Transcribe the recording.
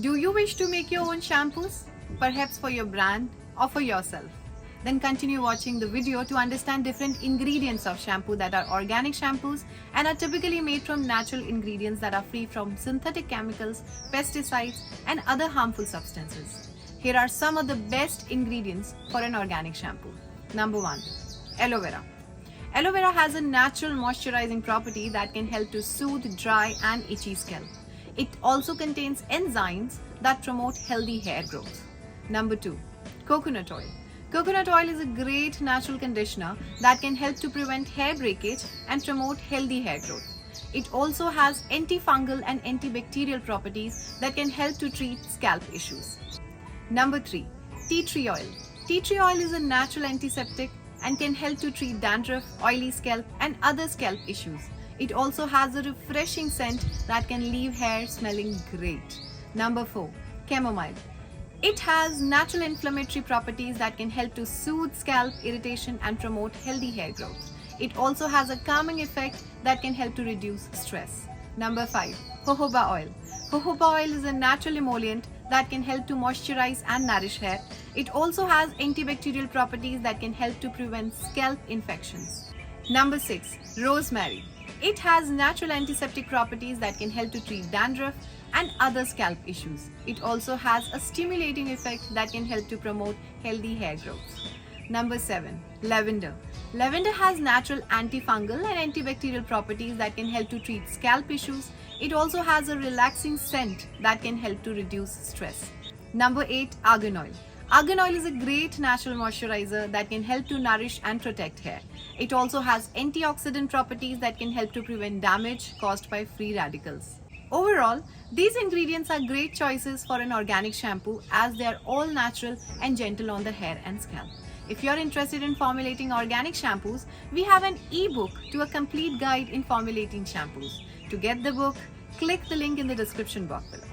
Do you wish to make your own shampoos? Perhaps for your brand or for yourself? Then continue watching the video to understand different ingredients of shampoo that are organic shampoos and are typically made from natural ingredients that are free from synthetic chemicals, pesticides, and other harmful substances. Here are some of the best ingredients for an organic shampoo. Number 1. Aloe vera. Aloe vera has a natural moisturizing property that can help to soothe dry and itchy scalp. It also contains enzymes that promote healthy hair growth. Number 2. Coconut oil. Coconut oil is a great natural conditioner that can help to prevent hair breakage and promote healthy hair growth. It also has antifungal and antibacterial properties that can help to treat scalp issues. Number 3. Tea tree oil. Tea tree oil is a natural antiseptic and can help to treat dandruff, oily scalp, and other scalp issues. It also has a refreshing scent that can leave hair smelling great. Number 4. Chamomile. It has natural inflammatory properties that can help to soothe scalp irritation and promote healthy hair growth. It also has a calming effect that can help to reduce stress. Number 5. Jojoba oil. Jojoba oil is a natural emollient that can help to moisturize and nourish hair. It also has antibacterial properties that can help to prevent scalp infections. Number 6. Rosemary. It has natural antiseptic properties that can help to treat dandruff and other scalp issues. It also has a stimulating effect that can help to promote healthy hair growth. Number 7. Lavender. Lavender has natural antifungal and antibacterial properties that can help to treat scalp issues. It also has a relaxing scent that can help to reduce stress. Number 8. Argan oil. Argan oil is a great natural moisturizer that can help to nourish and protect hair. It also has antioxidant properties that can help to prevent damage caused by free radicals. Overall, these ingredients are great choices for an organic shampoo as they are all natural and gentle on the hair and scalp. If you are interested in formulating organic shampoos, we have an ebook to a complete guide in formulating shampoos. To get the book, click the link in the description box below.